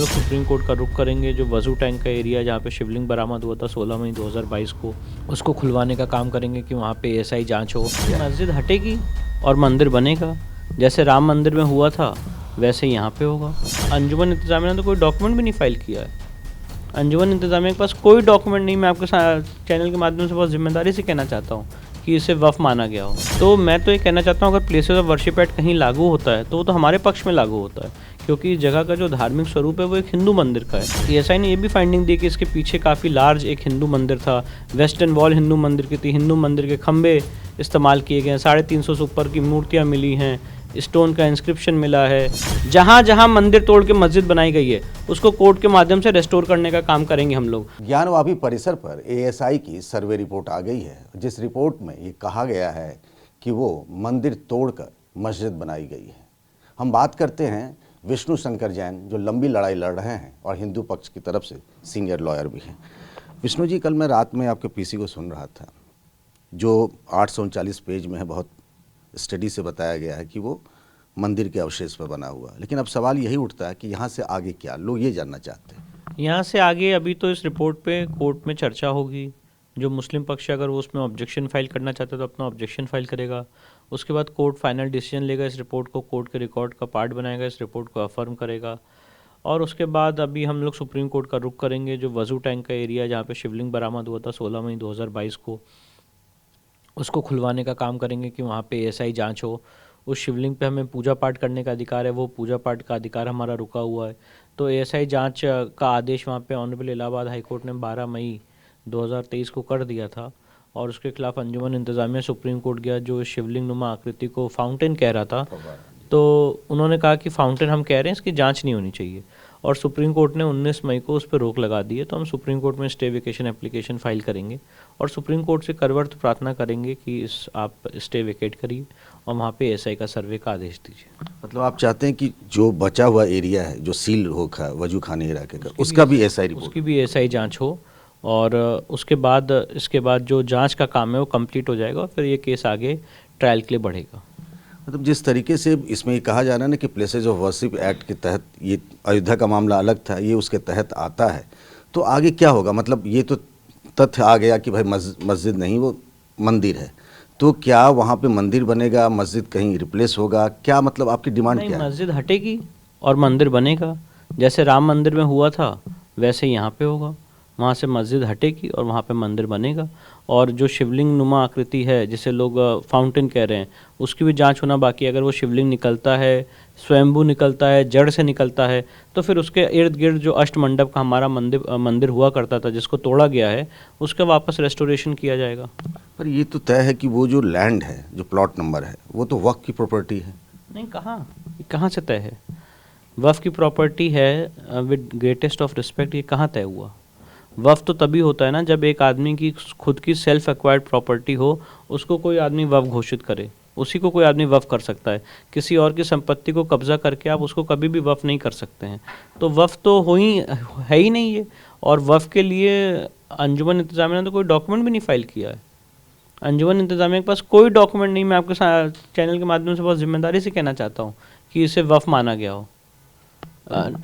लोग supreme court का रुख करेंगे। जो वजू टैंक का एरिया जहाँ पे शिवलिंग बरामद हुआ था 16 मई 2022 को, उसको खुलवाने का काम करेंगे कि वहाँ पे एएसआई जांच हो। मस्जिद हटेगी और मंदिर बनेगा। जैसे राम मंदिर में हुआ था वैसे यहाँ पे होगा। अंजुमन इंतजामिया ने तो कोई डॉक्यूमेंट भी नहीं फाइल किया है। अंजुमन इंतजामिया के पास कोई डॉक्यूमेंट नहीं। मैं आपके चैनल के माध्यम से बहुत जिम्मेदारी से कहना चाहता हूँ कि इसे वफ़ माना गया हो। तो मैं तो ये कहना चाहता हूँ अगर प्लेसेस ऑफ वर्शिप एक्ट कहीं लागू होता है तो वो तो हमारे पक्ष में लागू होता है, क्योंकि इस जगह का जो धार्मिक स्वरूप है वो एक हिंदू मंदिर का है। एएसआई ने ये भी फाइंडिंग दी कि इसके पीछे काफ़ी लार्ज एक हिंदू मंदिर था। वेस्टर्न वॉल हिंदू मंदिर की थी। हिंदू मंदिर के खंभे इस्तेमाल किए गए हैं। 350 से ऊपर की मूर्तियाँ मिली हैं। स्टोन का इंस्क्रिप्शन मिला है। जहाँ जहाँ मंदिर तोड़ के मस्जिद बनाई गई है उसको कोर्ट के माध्यम से रेस्टोर करने का काम करेंगे हम लोग। ज्ञानवापी परिसर पर एएसआई की सर्वे रिपोर्ट आ गई है, जिस रिपोर्ट में ये कहा गया है कि वो मंदिर तोड़कर मस्जिद बनाई गई है। हम बात करते हैं विष्णु शंकर जैन, जो लंबी लड़ाई लड़ रहे हैं और हिंदू पक्ष की तरफ से सीनियर लॉयर भी हैं। विष्णु जी, कल मैं रात में आपके पीसी को सुन रहा था, जो 839 पेज में है, बहुत स्टडी से बताया गया है कि वो मंदिर के अवशेष पर बना हुआ। लेकिन अब सवाल यही उठता है कि यहाँ से आगे क्या, लोग ये जानना चाहते हैं। यहाँ से आगे अभी तो इस रिपोर्ट पे कोर्ट में चर्चा होगी। जो मुस्लिम पक्ष अगर वो उसमें ऑब्जेक्शन फाइल करना चाहता है तो अपना ऑब्जेक्शन फाइल करेगा। उसके बाद कोर्ट फाइनल डिसीजन लेगा। इस रिपोर्ट को कोर्ट के रिकॉर्ड का पार्ट बनाएगा, इस रिपोर्ट को अफर्म करेगा। और उसके बाद अभी हम लोग सुप्रीम कोर्ट का रुख करेंगे। जो वजू टैंक का एरिया जहाँ पे शिवलिंग बरामद हुआ था 16 मई 2022 को, उसको खुलवाने का काम करेंगे कि वहाँ पे एएसआई जांच हो। उस शिवलिंग पे हमें पूजा पाठ करने का अधिकार है, वो पूजा पाठ का अधिकार हमारा रुका हुआ है। तो एएसआई जांच का आदेश वहाँ पे ऑनरेबल इलाहाबाद हाई कोर्ट ने 12 मई 2023 को कर दिया था। और उसके खिलाफ अंजुमन इंतजामिया सुप्रीम कोर्ट गया, जो शिवलिंग नुमा आकृति को फाउंटेन कह रहा था। तो उन्होंने कहा कि फाउंटेन हम कह रहे हैं, इसकी जांच नहीं होनी चाहिए। और सुप्रीम कोर्ट ने 19 मई को उस पर रोक लगा दी है। तो हम सुप्रीम कोर्ट में स्टे वेकेशन एप्लीकेशन फाइल करेंगे और सुप्रीम कोर्ट से करवर्थ प्रार्थना करेंगे कि आप स्टे वेकेट करिए और वहाँ पे एएसआई का सर्वे का आदेश दीजिए। मतलब आप चाहते हैं कि जो बचा हुआ एरिया है, जो सील हो वजू खाने इलाके का, उसका भी एएसआई रिपोर्ट, उसकी भी एएसआई जांच हो। और उसके बाद इसके बाद जो जांच का काम है वो कंप्लीट हो जाएगा और फिर ये केस आगे ट्रायल के लिए बढ़ेगा। मतलब जिस तरीके से इसमें ये कहा जा रहा है ना कि प्लेसेस ऑफ वर्शिप एक्ट के तहत, ये अयोध्या का मामला अलग था, ये उसके तहत आता है, तो आगे क्या होगा? मतलब ये तो तथ्य आ गया कि भाई मस्जिद नहीं, वो मंदिर है, तो क्या वहाँ पे मंदिर बनेगा, मस्जिद कहीं रिप्लेस होगा, क्या मतलब आपकी डिमांड क्या है? मस्जिद हटेगी और मंदिर बनेगा। जैसे राम मंदिर में हुआ था वैसे यहाँ पे होगा। वहाँ से मस्जिद हटेगी और वहाँ पे मंदिर बनेगा। और जो शिवलिंग नुमा आकृति है जिसे लोग फाउंटेन कह रहे हैं, उसकी भी जांच होना बाकी है। अगर वो शिवलिंग निकलता है, स्वयंभू निकलता है, जड़ से निकलता है, तो फिर उसके इर्द गिर्द जो अष्टमंडप का हमारा मंदिर हुआ करता था जिसको तोड़ा गया है, उसका वापस रेस्टोरेशन किया जाएगा। पर ये तो तय है कि वो जो लैंड है, जो प्लॉट नंबर है, वो तो वक्फ की प्रॉपर्टी है। नहीं, कहाँ से तय है? वक्फ की प्रॉपर्टी है विद ग्रेटेस्ट ऑफ रिस्पेक्ट। ये कहाँ तय हुआ? वक्फ तो तभी होता है ना जब एक आदमी की खुद की सेल्फ एक्वायर्ड प्रॉपर्टी हो, उसको कोई आदमी वक्फ घोषित करे, उसी को कोई आदमी वक्फ कर सकता है। किसी और की संपत्ति को कब्जा करके आप उसको कभी भी वक्फ नहीं कर सकते हैं। तो वक्फ तो है ही नहीं ये। और वक्फ के लिए अंजुमन इंतजामिया ने तो कोई डॉक्यूमेंट भी नहीं फाइल किया है। अंजुमन इंतजामिया के पास कोई डॉक्यूमेंट नहीं। मैं आपके चैनल के माध्यम से बहुत जिम्मेदारी से कहना चाहता हूँ कि इसे वक्फ माना गया हो।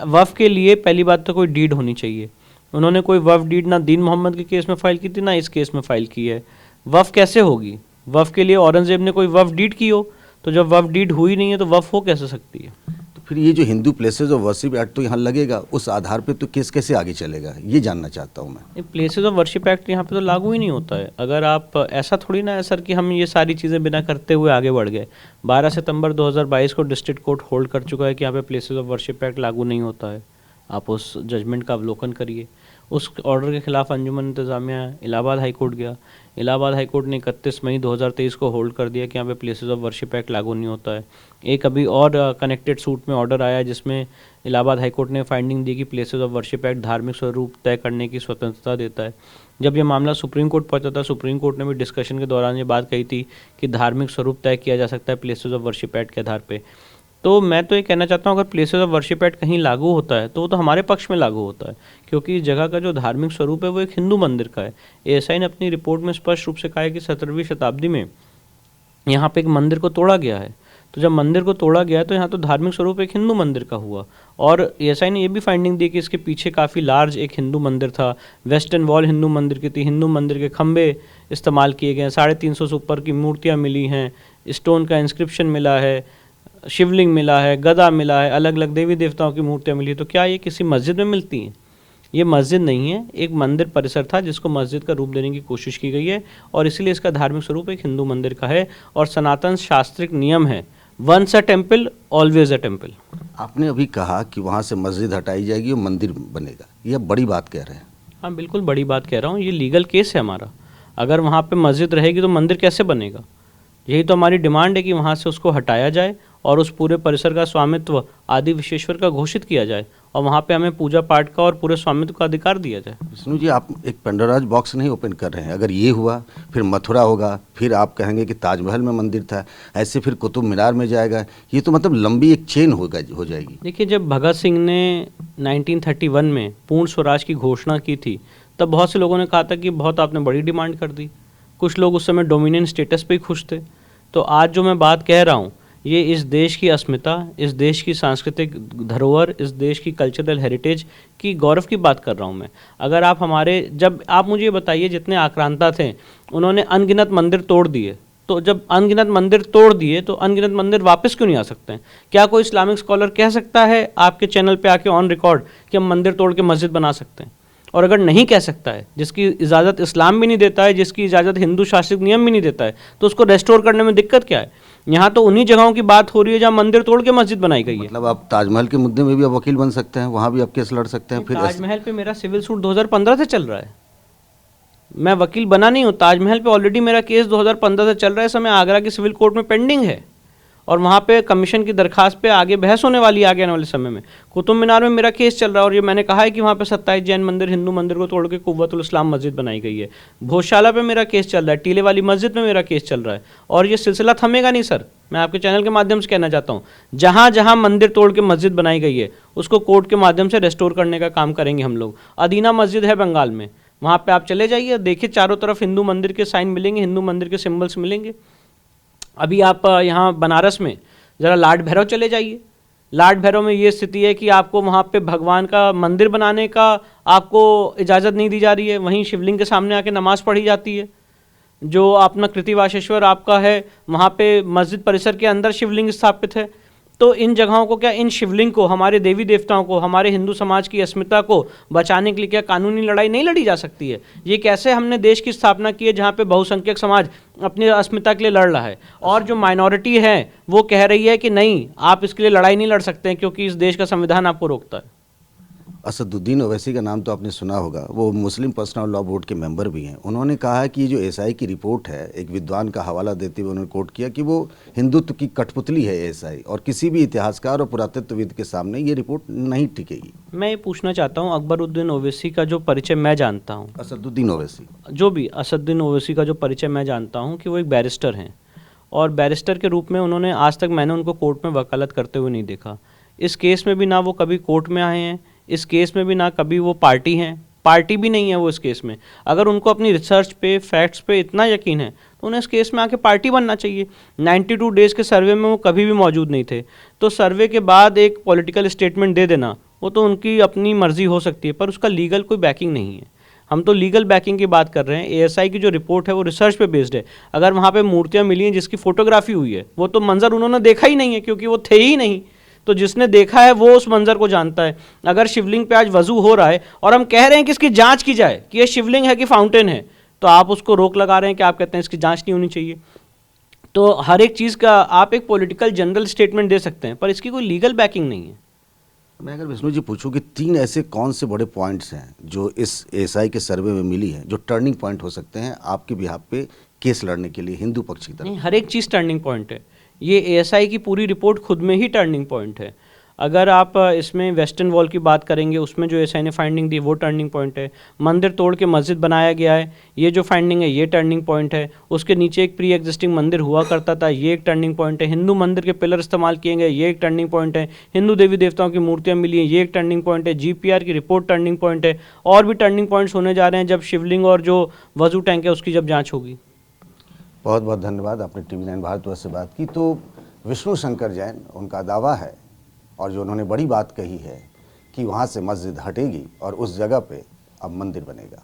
वक्फ के लिए पहली बात तो कोई डीड होनी चाहिए। उन्होंने कोई वक्फ डीड ना दीन मोहम्मद के केस में फाइल की थी, ना इस केस में फाइल की है। वक्फ कैसे होगी? वक्फ के लिए औरंगजेब ने कोई वक्फ डीड की हो, तो जब वक्फ डीड हुई नहीं है तो वक्फ हो कैसे सकती है? तो फिर ये जो Hindu places of worship act तो यहाँ लगेगा, उस आधार पे तो केस कैसे आगे चलेगा, ये जानना चाहता हूँ मैं। प्लेसेस ऑफ वर्शिप एक्ट यहाँ पे तो लागू ही नहीं होता है। अगर आप ऐसा थोड़ी ना है सर कि हम ये सारी चीज़ें बिना करते हुए आगे बढ़ गए। 12 सितंबर 2022 को डिस्ट्रिक्ट कोर्ट होल्ड कर चुका है कि यहाँ पे प्लेसेस ऑफ वर्शिप एक्ट लागू नहीं होता है। आप उस जजमेंट का अवलोकन करिए। उस ऑर्डर के खिलाफ अंजुमन इंतजामिया इलाहाबाद हाई कोर्ट गया। इलाहाबाद हाई कोर्ट ने 31 मई 2023 को होल्ड कर दिया कि यहाँ पे प्लेसेस ऑफ वर्शिप एक्ट लागू नहीं होता है। एक अभी और कनेक्टेड सूट में ऑर्डर आया जिसमें इलाहाबाद हाई कोर्ट ने फाइंडिंग दी कि प्लेसेस ऑफ वर्शिप एक्ट धार्मिक स्वरूप तय करने की स्वतंत्रता देता है। जब ये मामला सुप्रीम कोर्ट पहुंचा था, सुप्रीम कोर्ट ने भी डिस्कशन के दौरान ये बात कही थी कि धार्मिक स्वरूप तय किया जा सकता है प्लेसेस ऑफ वर्शिप एक्ट के आधार पर। तो मैं तो ये कहना चाहता हूँ अगर प्लेसेस ऑफ वर्शिप एक्ट कहीं लागू होता है तो वो तो हमारे पक्ष में लागू होता है, क्योंकि इस जगह का जो धार्मिक स्वरूप है वो एक हिंदू मंदिर का है। एएसआई ने अपनी रिपोर्ट में स्पष्ट रूप से कहा है कि 17वीं शताब्दी में यहाँ पे एक मंदिर को तोड़ा गया है। तो जब मंदिर को तोड़ा गया तो यहाँ तो धार्मिक स्वरूप एक हिंदू मंदिर का हुआ। और एएसआई ने ये भी फाइंडिंग दी कि इसके पीछे काफ़ी लार्ज एक हिंदू मंदिर था, वेस्टर्न वॉल हिंदू मंदिर की थी, हिंदू मंदिर के खंभे इस्तेमाल किए गए हैं, 350 से ऊपर की मूर्तियाँ मिली हैं, स्टोन का इंस्क्रिप्शन मिला है, शिवलिंग मिला है, गदा मिला है, अलग अलग देवी देवताओं की मूर्तियाँ मिली। तो क्या ये किसी मस्जिद में मिलती हैं? ये मस्जिद नहीं है, एक मंदिर परिसर था जिसको मस्जिद का रूप देने की कोशिश की गई है और इसीलिए इसका धार्मिक स्वरूप एक हिंदू मंदिर का है। और सनातन शास्त्रिक नियम है, once a temple always a temple. आपने अभी कहा कि वहाँ से मस्जिद हटाई जाएगी और मंदिर बनेगा, ये बड़ी बात कह रहे हैं। हाँ बिल्कुल बड़ी बात कह रहा हूँ, ये लीगल केस है हमारा। अगर वहाँ पे मस्जिद रहेगी तो मंदिर कैसे बनेगा? यही तो हमारी डिमांड है कि वहाँ से उसको हटाया जाए और उस पूरे परिसर का स्वामित्व आदि विश्वेश्वर का घोषित किया जाए और वहाँ पे हमें पूजा पाठ का और पूरे स्वामित्व का अधिकार दिया जाए। विष्णु जी, आप एक पेंडोराज बॉक्स नहीं ओपन कर रहे हैं। अगर ये हुआ, फिर मथुरा होगा, फिर आप कहेंगे कि ताजमहल में मंदिर था, ऐसे फिर कुतुब मीनार में जाएगा, ये तो मतलब लंबी एक चेन हो जाएगी। देखिए, जब भगत सिंह ने 1931 में पूर्ण स्वराज की घोषणा की थी तब बहुत से लोगों ने कहा था कि बहुत आपने बड़ी डिमांड कर दी। कुछ लोग उस समय डोमिनेंट स्टेटस पे ही खुश थे। तो आज जो मैं बात कह रहा हूँ ये इस देश की अस्मिता, इस देश की सांस्कृतिक धरोहर, इस देश की कल्चरल हेरिटेज की गौरव की बात कर रहा हूँ मैं। अगर आप जब आप मुझे ये बताइए, जितने आक्रांता थे उन्होंने अनगिनत मंदिर तोड़ दिए, तो जब अनगिनत मंदिर तोड़ दिए तो अनगिनत मंदिर वापस क्यों नहीं आ सकते हैं? क्या कोई इस्लामिक स्कॉलर कह सकता है आपके चैनल पे आके ऑन रिकॉर्ड कि हम मंदिर तोड़ के मस्जिद बना सकते हैं? और अगर नहीं कह सकता है, जिसकी इजाज़त इस्लाम भी नहीं देता है, जिसकी इजाज़त हिंदू शास्त्रिक नियम भी नहीं देता है, तो उसको रेस्टोर करने में दिक्कत क्या है? यहाँ तो उन्हीं जगहों की बात हो रही है जहाँ मंदिर तोड़ के मस्जिद बनाई गई है। मतलब आप ताजमहल के मुद्दे में भी आप वकील बन सकते हैं, वहाँ भी आप केस लड़ सकते हैं। फिर ताजमहल पे मेरा सिविल सूट 2015 से चल रहा है, मैं वकील बना नहीं हूँ। ताजमहल पे ऑलरेडी मेरा केस 2015 से चल रहा है, समय आगरा की सिविल कोर्ट में पेंडिंग है और वहाँ पे कमीशन की दरखास्त पे आगे बहस होने वाली है आगे आने वाले समय में। कुतुब मीनार में मेरा केस चल रहा है और ये मैंने कहा है कि वहाँ पे 27 जैन मंदिर, हिंदू मंदिर को तोड़ के कुव्वतुल इस्लाम मस्जिद बनाई गई है। भोजशाला पे मेरा केस चल रहा है, टीले वाली मस्जिद में मेरा केस चल रहा है और ये सिलसिला थमेगा नहीं सर। मैं आपके चैनल के माध्यम से कहना चाहता हूँ, जहाँ जहाँ मंदिर तोड़ के मस्जिद बनाई गई है उसको कोर्ट के माध्यम से रेस्टोर करने का काम करेंगे हम लोग। अदीना मस्जिद है बंगाल में, वहाँ पे आप चले जाइए, देखिए चारों तरफ हिंदू मंदिर के साइन मिलेंगे, हिंदू मंदिर के सिम्बल्स मिलेंगे। अभी आप यहाँ बनारस में ज़रा लाड भैरव चले जाइए, लाड भैरव में ये स्थिति है कि आपको वहाँ पे भगवान का मंदिर बनाने का आपको इजाज़त नहीं दी जा रही है। वहीं शिवलिंग के सामने आके नमाज़ पढ़ी जाती है। जो अपना कृतिवासेश्वर आपका है वहाँ पे मस्जिद परिसर के अंदर शिवलिंग स्थापित है। तो इन जगहों को, क्या इन शिवलिंग को, हमारे देवी देवताओं को, हमारे हिंदू समाज की अस्मिता को बचाने के लिए क्या कानूनी लड़ाई नहीं लड़ी जा सकती है? ये कैसे हमने देश की स्थापना की है जहाँ पे बहुसंख्यक समाज अपनी अस्मिता के लिए लड़ रहा है और जो माइनॉरिटी है वो कह रही है कि नहीं, आप इसके लिए लड़ाई नहीं लड़ सकते हैं क्योंकि इस देश का संविधान आपको रोकता है। असदुद्दीन ओवैसी का नाम तो आपने सुना होगा, वो मुस्लिम पर्सनल लॉ बोर्ड के मेंबर भी हैं। उन्होंने कहा है कि ये जो एएसआई की रिपोर्ट है, एक विद्वान का हवाला देते हुए उन्होंने कोट किया कि वो हिंदुत्व की कठपुतली है एएसआई, और किसी भी इतिहासकार और पुरातत्वविद के सामने ये रिपोर्ट नहीं टिकेगी। मैं ये पूछना चाहता हूँ, अकबरुद्दीन ओवैसी का जो परिचय मैं जानता हूँ, असदुद्दीन ओवैसी, जो भी असदुद्दीन ओवैसी का जो परिचय मैं जानता हूँ कि वो एक बैरिस्टर हैं और बैरिस्टर के रूप में उन्होंने, आज तक मैंने उनको कोर्ट में वकालत करते हुए नहीं देखा। इस केस में भी ना वो कभी कोर्ट में आए हैं, इस केस में भी ना कभी वो पार्टी हैं, पार्टी भी नहीं है वो इस केस में। अगर उनको अपनी रिसर्च पे, फैक्ट्स पे इतना यकीन है तो उन्हें इस केस में आके पार्टी बनना चाहिए। 92 डेज़ के सर्वे में वो कभी भी मौजूद नहीं थे, तो सर्वे के बाद एक पॉलिटिकल स्टेटमेंट दे देना वो तो उनकी अपनी मर्जी हो सकती है, पर उसका लीगल कोई बैकिंग नहीं है। हम तो लीगल बैकिंग की बात कर रहे हैं। एएसआई की जो रिपोर्ट है वो रिसर्च पे बेस्ड है। अगर वहाँ पे मूर्तियाँ मिली हैं जिसकी फोटोग्राफी हुई है, वो तो मंजर उन्होंने देखा ही नहीं है क्योंकि वो थे ही नहीं, तो जिसने देखा है वो उस मंजर को जानता है। अगर शिवलिंग पे आज वजू हो रहा है और हम कह रहे हैं कि इसकी जांच की जाए कि ये शिवलिंग है कि फाउंटेन है, तो आप उसको रोक लगा रहे हैं कि आप कहते हैं इसकी जांच नहीं होनी चाहिए। तो हर एक चीज़ का आप एक पॉलिटिकल जनरल स्टेटमेंट दे सकते हैं पर इसकी कोई लीगल बैकिंग नहीं है। मैं अगर विष्णु जी पूछूं कि 3 ऐसे कौन से बड़े पॉइंट्स हैं जो इस एएसआई के सर्वे में मिली है, जो टर्निंग पॉइंट हो सकते हैं आपके बिहाफ पे केस लड़ने के लिए हिंदू पक्ष की तरफ? नहीं, हर एक चीज़ टर्निंग पॉइंट है। ये एएसआई की पूरी रिपोर्ट खुद में ही टर्निंग पॉइंट है। अगर आप इसमें वेस्टर्न वॉल की बात करेंगे, उसमें जो एएसआई ने फाइंडिंग दी वो टर्निंग पॉइंट है। मंदिर तोड़ के मस्जिद बनाया गया है, ये जो फाइंडिंग है ये टर्निंग पॉइंट है। उसके नीचे एक प्री एग्जिस्टिंग मंदिर हुआ करता था, ये एक टर्निंग पॉइंट है। हिंदू मंदिर के पिलर इस्तेमाल किए गए, ये एक टर्निंग पॉइंट है। हिंदू देवी देवताओं की मूर्तियाँ मिली हैं, ये एक टर्निंग पॉइंट है। जीपीआर की रिपोर्ट टर्निंग पॉइंट है। और भी टर्निंग पॉइंट्स होने जा रहे हैं जब शिवलिंग और जो वजू टैंक है उसकी जब जाँच होगी। बहुत बहुत धन्यवाद, आपने TV9 भारतवर्ष से बात की। तो विष्णु शंकर जैन, उनका दावा है और जो उन्होंने बड़ी बात कही है कि वहाँ से मस्जिद हटेगी और उस जगह पे अब मंदिर बनेगा।